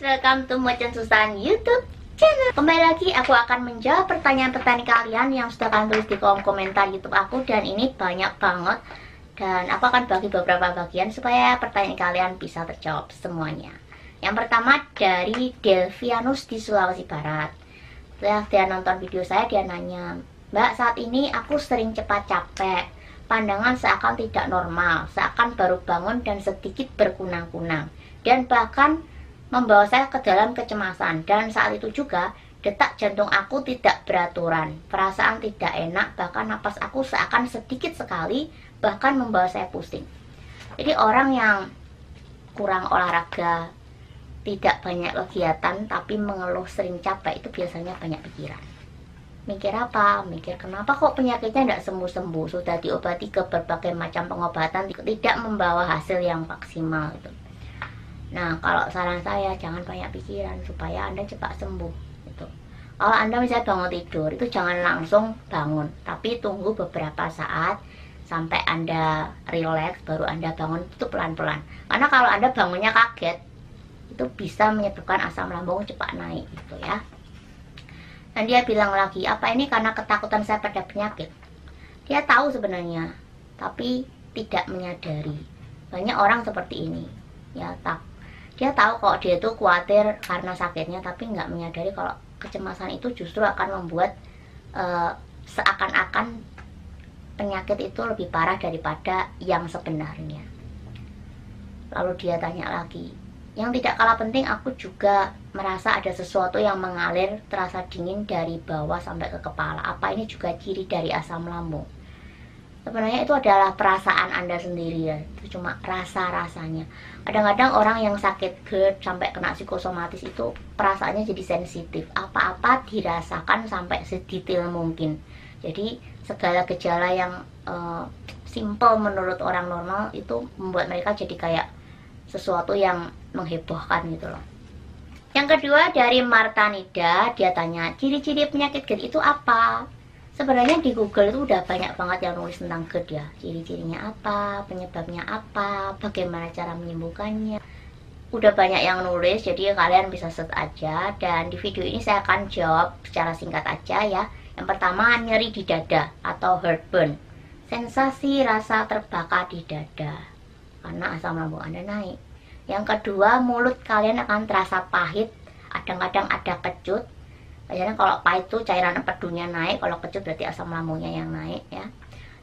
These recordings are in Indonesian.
welcome to Mocan Susan YouTube channel. Kembali lagi aku akan menjawab pertanyaan-pertanyaan kalian yang sudah kalian tulis di kolom komentar YouTube aku. Dan ini banyak banget, dan aku akan bagi beberapa bagian supaya pertanyaan kalian bisa terjawab semuanya. Yang pertama dari Delvianus di Sulawesi Barat. Setelah dia nonton video saya, dia nanya, "Mbak, saat ini aku sering cepat capek, pandangan seakan tidak normal, seakan baru bangun dan sedikit berkunang-kunang, dan bahkan membawa saya ke dalam kecemasan. Dan saat itu juga detak jantung aku tidak beraturan, perasaan tidak enak, bahkan napas aku seakan sedikit sekali, bahkan membawa saya pusing." Jadi orang yang kurang olahraga, tidak banyak kegiatan, tapi mengeluh sering capek, itu biasanya banyak pikiran. Mikir apa? Mikir kenapa kok penyakitnya tidak sembuh-sembuh, sudah diobati ke berbagai macam pengobatan, tidak membawa hasil yang maksimal itu. Nah, kalau saran saya, jangan banyak pikiran supaya Anda cepat sembuh gitu. Kalau Anda misalnya bangun tidur, itu jangan langsung bangun, tapi tunggu beberapa saat sampai Anda relax, baru Anda bangun, itu pelan-pelan. Karena kalau Anda bangunnya kaget, itu bisa menyebabkan asam lambung cepat naik gitu ya. Dan dia bilang lagi, apa ini karena ketakutan saya pada penyakit? Dia tahu sebenarnya, tapi tidak menyadari. Banyak orang seperti ini ya, dia tahu kalau dia itu khawatir karena sakitnya, tapi nggak menyadari kalau kecemasan itu justru akan membuat seakan-akan penyakit itu lebih parah daripada yang sebenarnya. Lalu dia tanya lagi, yang tidak kalah penting, aku juga merasa ada sesuatu yang mengalir terasa dingin dari bawah sampai ke kepala. Apa ini juga ciri dari asam lambung? Sebenarnya itu adalah perasaan Anda sendiri ya, itu cuma rasa-rasanya. Kadang-kadang orang yang sakit GERD sampai kena psikosomatis itu perasaannya jadi sensitif, apa-apa dirasakan sampai sedetail mungkin. Jadi segala gejala yang simple menurut orang normal itu membuat mereka jadi kayak sesuatu yang menghebohkan gitu loh. Yang kedua dari Martanida, dia tanya, ciri-ciri penyakit GERD itu apa? Sebenarnya di Google itu udah banyak banget yang nulis tentang GERD ya. Ciri-cirinya apa, penyebabnya apa, bagaimana cara menyembuhkannya. Udah banyak yang nulis, jadi kalian bisa search aja. Dan di video ini saya akan jawab secara singkat aja ya. Yang pertama, nyeri di dada atau heartburn. Sensasi rasa terbakar di dada karena asam lambung Anda naik. Yang kedua, mulut kalian akan terasa pahit, kadang-kadang ada kecut. Biasanya kalau pahit itu cairan empedunya naik, kalau kecut berarti asam lambungnya yang naik ya.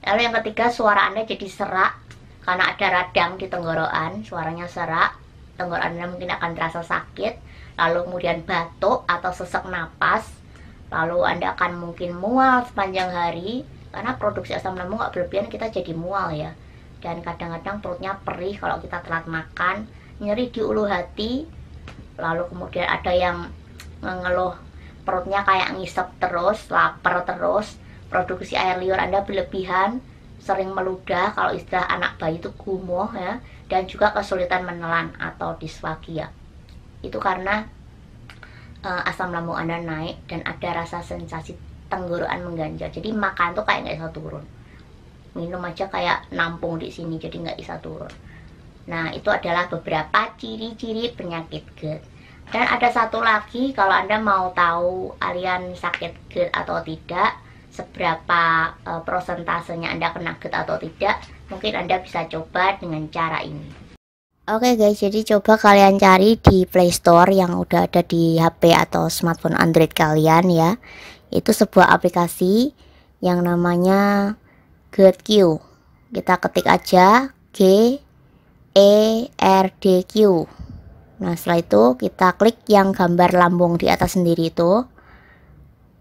Lalu yang ketiga, suara Anda jadi serak karena ada radang di tenggorokan, suaranya serak, tenggorokan Anda mungkin akan terasa sakit. Lalu kemudian batuk atau sesak napas. Lalu Anda akan mungkin mual sepanjang hari, karena produksi asam lambung nggak berlebihan, kita jadi mual ya. Dan kadang-kadang perutnya perih kalau kita telat makan, nyeri di ulu hati. Lalu kemudian ada yang mengeluh perutnya kayak ngisep terus, lapar terus, produksi air liur Anda berlebihan, sering meludah, kalau istilah anak bayi itu gumoh ya, dan juga kesulitan menelan atau disfagia. Itu karena asam lambung Anda naik dan ada rasa sensasi tenggorokan mengganjal. Jadi makan tuh kayak nggak bisa turun, minum aja kayak nampung di sini, jadi nggak bisa turun. Nah, itu adalah beberapa ciri-ciri penyakit GERD. Dan ada satu lagi, kalau Anda mau tahu kalian sakit GERD atau tidak, seberapa prosentasenya Anda kena GERD atau tidak, mungkin Anda bisa coba dengan cara ini. Oke guys, jadi coba kalian cari di Play Store yang udah ada di HP atau smartphone Android kalian ya. Itu sebuah aplikasi yang namanya GERDQ. Kita ketik aja GERDQ. Nah, setelah itu kita klik yang gambar lambung di atas sendiri itu,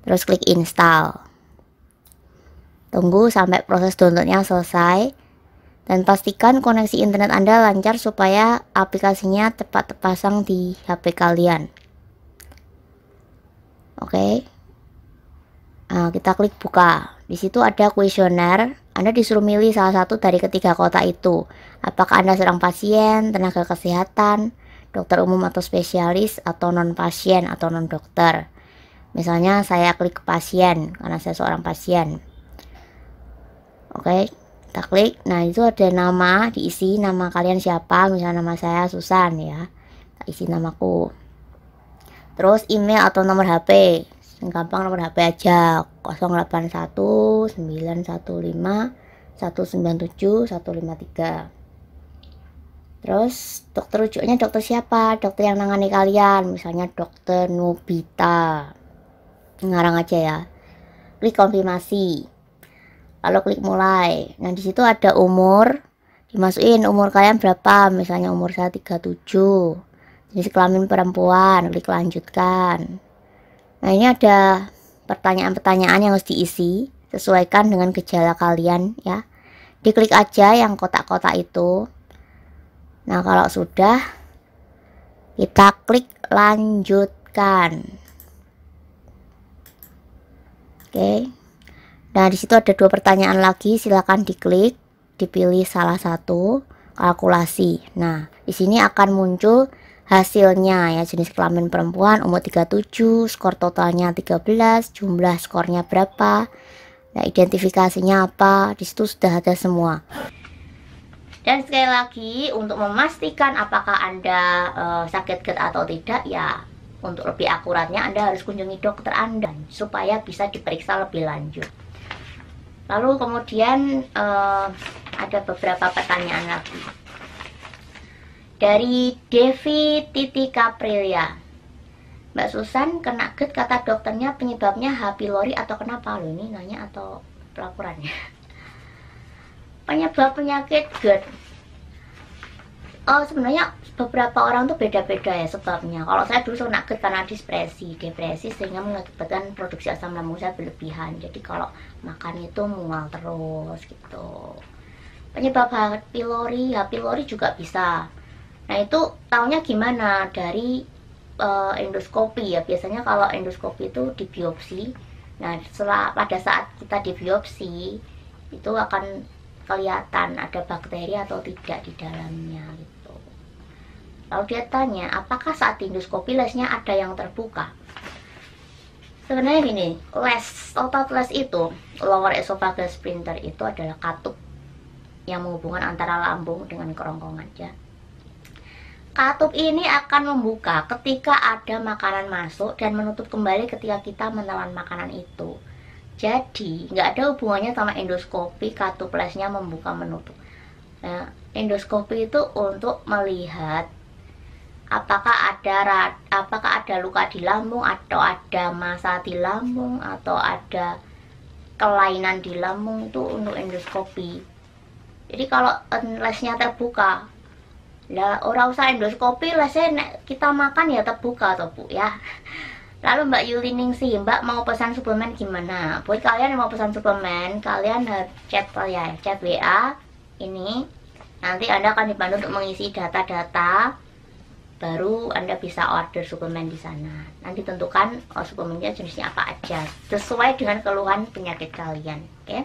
terus klik install. Tunggu sampai proses downloadnya selesai, dan pastikan koneksi internet Anda lancar supaya aplikasinya tepat terpasang di HP kalian. Oke. Nah, kita klik buka. Di situ ada kuesioner. Anda disuruh milih salah satu dari ketiga kotak itu. Apakah Anda seorang pasien, tenaga kesehatan, dokter umum atau spesialis, atau non pasien atau non dokter. Misalnya saya klik pasien karena saya seorang pasien. Oke, kita klik. Nah, itu ada nama, diisi nama kalian siapa. Misalnya nama saya Susan ya, kita isi namaku. Terus email atau nomor HP, gampang nomor HP aja 081 915 197 153. Terus dokter rujuknya dokter siapa, dokter yang nangani kalian, misalnya dokter Nobita, ngarang aja ya. Klik konfirmasi, lalu klik mulai. Nah disitu ada umur, dimasukin umur kalian berapa, misalnya umur saya 37, jenis kelamin perempuan, klik lanjutkan. Nah ini ada pertanyaan-pertanyaan yang harus diisi, sesuaikan dengan gejala kalian ya. Diklik aja yang kotak-kotak itu. Nah kalau sudah, kita klik lanjutkan. Oke. Nah disitu ada 2 pertanyaan lagi, silakan diklik, dipilih salah satu, kalkulasi. Nah di sini akan muncul hasilnya ya, jenis kelamin perempuan, umur 37, skor totalnya 13, jumlah skornya berapa, nah identifikasinya apa, disitu sudah ada semua. Dan sekali lagi, untuk memastikan apakah Anda sakit GERD atau tidak, ya untuk lebih akuratnya Anda harus kunjungi dokter Anda supaya bisa diperiksa lebih lanjut. Lalu kemudian ada beberapa pertanyaan lagi dari Devi Titi Caprilia. Mbak Susan, kena GERD kata dokternya penyebabnya H. pylori atau kenapa? Loh, ini nanya atau pelaporannya? Penyebab penyakit GERD, sebenarnya beberapa orang tuh beda-beda ya sebabnya. Kalau saya dulu kena GERD karena depresi sehingga mengakibatkan produksi asam lambung saya berlebihan. Jadi kalau makan itu mual terus gitu. Penyebab H. pylori juga bisa. Nah itu taunya gimana? Dari endoskopi ya. Biasanya kalau endoskopi itu dibiopsi. Nah pada saat kita dibiopsi itu akan kelihatan ada bakteri atau tidak di dalamnya gitu. Lalu dia tanya, apakah saat endoskopi lesnya ada yang terbuka? Sebenarnya gini, otot les itu, lower esophageal sphincter itu adalah katup yang menghubungkan antara lambung dengan kerongkongan ya. Katup ini akan membuka ketika ada makanan masuk dan menutup kembali ketika kita menelan makanan itu. Jadi nggak ada hubungannya sama endoskopi katup lesnya membuka menutup. Nah, endoskopi itu untuk melihat apakah ada luka di lambung, atau ada massa di lambung, atau ada kelainan di lambung, itu untuk endoskopi. Jadi kalau lesnya terbuka, lah orang usah endoskopi, lesnya kita makan ya terbuka toh Bu ya. Lalu Mbak Yuliningsih, Mbak mau pesan suplemen gimana? Buat kalian yang mau pesan suplemen, kalian chat ya, chat WA ini. Nanti Anda akan dibantu untuk mengisi data-data, baru Anda bisa order suplemen di sana. Nanti tentukan suplemennya jenisnya apa aja, sesuai dengan keluhan penyakit kalian. Oke?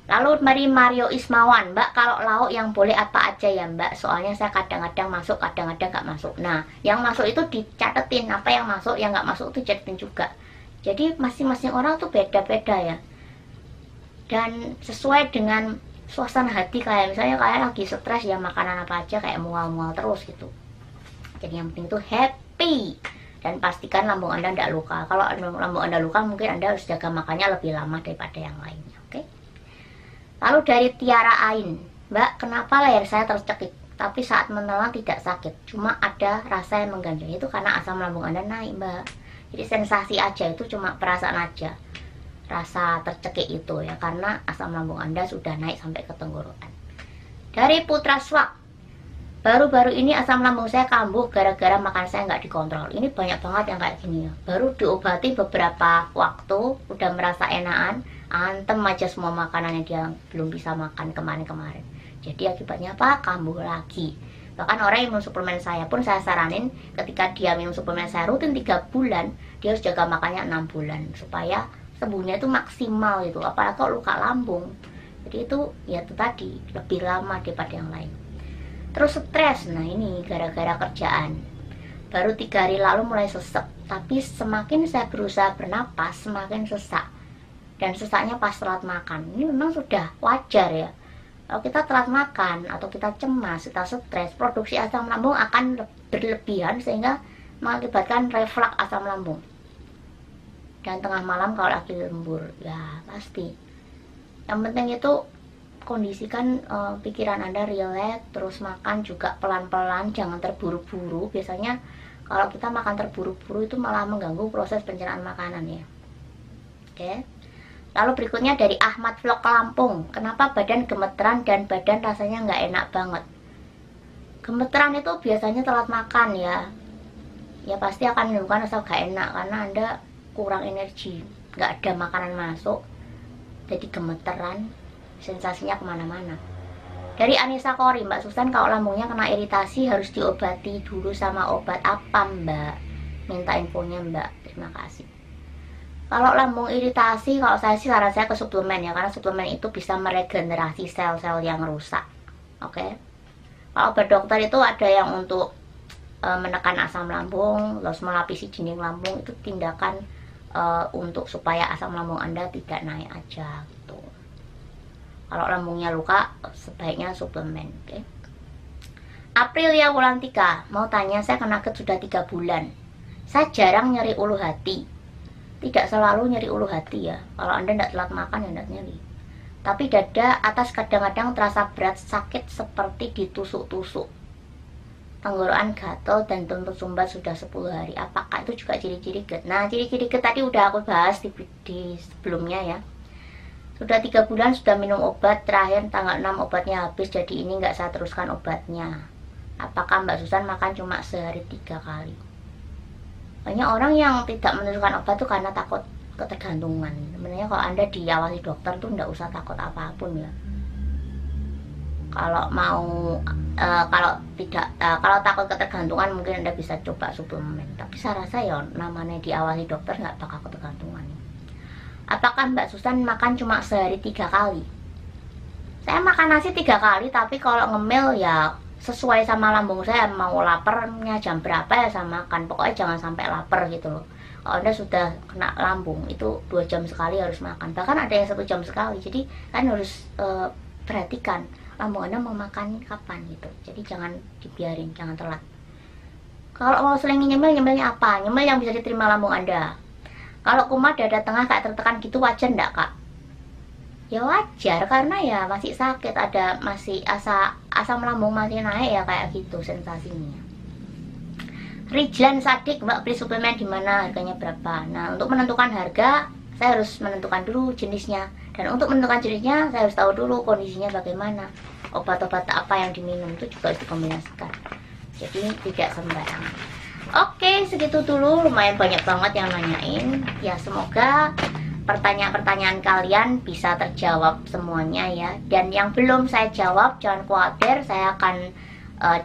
Lalu Mario Ismawan, Mbak kalau lauk yang boleh apa aja ya Mbak? Soalnya saya kadang-kadang masuk, kadang-kadang nggak masuk. Nah, yang masuk itu dicatetin, apa yang masuk, yang nggak masuk itu catetin juga. Jadi masing-masing orang tuh beda-beda ya. Dan sesuai dengan suasana hati, kayak misalnya kalian lagi stres ya, makanan apa aja kayak mual-mual terus gitu. Jadi yang penting tuh happy. Dan pastikan lambung Anda tidak luka. Kalau lambung Anda luka, mungkin Anda harus jaga makannya lebih lama daripada yang lainnya. Oke? Lalu dari Tiara Ain, Mbak, kenapa leher saya tercekik, tapi saat menelan tidak sakit, cuma ada rasa yang mengganjal? Itu karena asam lambung Anda naik, Mbak. Jadi sensasi aja, itu cuma perasaan aja, rasa tercekik itu ya, karena asam lambung Anda sudah naik sampai ke tenggorokan. Dari Putra Swak, baru-baru ini asam lambung saya kambuh gara-gara makan saya nggak dikontrol. Ini banyak banget yang kayak gini ya. Baru diobati beberapa waktu, udah merasa enakan, antem aja semua makanan yang dia belum bisa makan kemarin-kemarin. Jadi akibatnya apa? Kambuh lagi. Bahkan orang yang minum suplemen saya pun saya saranin ketika dia minum suplemen saya rutin 3 bulan, dia harus jaga makannya 6 bulan supaya sembuhnya itu maksimal gitu. Apalagi kalau luka lambung. Jadi itu ya itu tadi lebih lama daripada yang lain. Terus stres, nah ini gara-gara kerjaan. Baru 3 hari lalu mulai sesek, tapi semakin saya berusaha bernapas semakin sesak. Dan sesaknya pas telat makan. Ini memang sudah wajar ya. Kalau kita telat makan atau kita cemas, kita stres, produksi asam lambung akan berlebihan sehingga mengakibatkan reflux asam lambung. Dan tengah malam kalau lagi lembur, ya pasti. Yang penting itu kondisikan pikiran Anda rileks, terus makan juga pelan-pelan, jangan terburu-buru. Biasanya kalau kita makan terburu-buru itu malah mengganggu proses pencernaan makanan ya. Oke. Lalu berikutnya dari Ahmad Vlog Lampung. Kenapa badan gemeteran dan badan rasanya nggak enak banget? Gemeteran itu biasanya telat makan ya. Ya pasti akan menimbulkan rasa nggak enak karena Anda kurang energi, nggak ada makanan masuk, jadi gemeteran, sensasinya kemana-mana. Dari Anissa Kori, Mbak Susan kalau lambungnya kena iritasi harus diobati dulu sama obat apa Mbak? Minta infonya Mbak, terima kasih. Kalau lambung iritasi, kalau saya sih saran saya ke suplemen ya, karena suplemen itu bisa meregenerasi sel-sel yang rusak. Oke. Kalau obat dokter itu ada yang untuk menekan asam lambung, terus melapisi dinding lambung, itu tindakan untuk supaya asam lambung Anda tidak naik aja gitu. Kalau lambungnya luka, sebaiknya suplemen. Oke. Aprilia Wulantika mau tanya, saya kena GERD sudah 3 bulan. Saya jarang nyeri ulu hati. Tidak selalu nyeri ulu hati ya. Kalau Anda tidak telat makan ya tidak nyeri. Tapi dada atas kadang-kadang terasa berat, sakit seperti ditusuk-tusuk. Tenggorokan gatal dan tuntut sumbat sudah 10 hari. Apakah itu juga ciri-ciri GERD? Nah, ciri-ciri GERD tadi udah aku bahas di sebelumnya ya. Sudah 3 bulan sudah minum obat, terakhir tanggal 6 obatnya habis, jadi ini nggak saya teruskan obatnya. Apakah Mbak Susan makan cuma sehari 3 kali? Banyak orang yang tidak meneruskan obat tuh karena takut ketergantungan. Sebenarnya kalau Anda diawasi dokter tuh nggak usah takut apapun ya. Kalau mau kalau takut ketergantungan mungkin Anda bisa coba suplemen. Tapi saya rasa ya namanya diawasi dokter nggak bakal ketergantungan. Apakah Mbak Susan makan cuma sehari 3 kali? Saya makan nasi 3 kali, tapi kalau ngemil ya sesuai sama lambung saya, mau laparnya jam berapa ya saya makan. Pokoknya jangan sampai lapar gitu loh. Kalau Anda sudah kena lambung itu 2 jam sekali harus makan, bahkan ada yang 1 jam sekali. Jadi kan harus perhatikan lambung Anda mau makan kapan gitu. Jadi jangan dibiarin, jangan telat. Kalau mau selingi nyemil, nyemilnya apa? Nyemil yang bisa diterima lambung Anda. Kalau kumat dada tengah kayak tertekan gitu, wajar enggak Kak? Ya wajar, karena ya masih sakit, ada masih asam lambung masih naik ya, kayak gitu sensasinya. Rijlan Sadik, Mbak beli suplemen di mana, harganya berapa? Nah, untuk menentukan harga saya harus menentukan dulu jenisnya, dan untuk menentukan jenisnya saya harus tahu dulu kondisinya bagaimana, obat-obat apa yang diminum itu juga harus dikombinasikan, jadi tidak sembarangan. Oke, segitu dulu, lumayan banyak banget yang nanyain ya. Semoga pertanyaan-pertanyaan kalian bisa terjawab semuanya ya. Dan yang belum saya jawab jangan khawatir, saya akan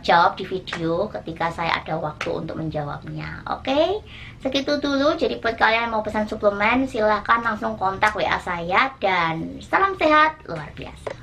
jawab di video ketika saya ada waktu untuk menjawabnya. Oke, segitu dulu. Jadi buat kalian yang mau pesan suplemen silahkan langsung kontak WA saya. Dan salam sehat luar biasa.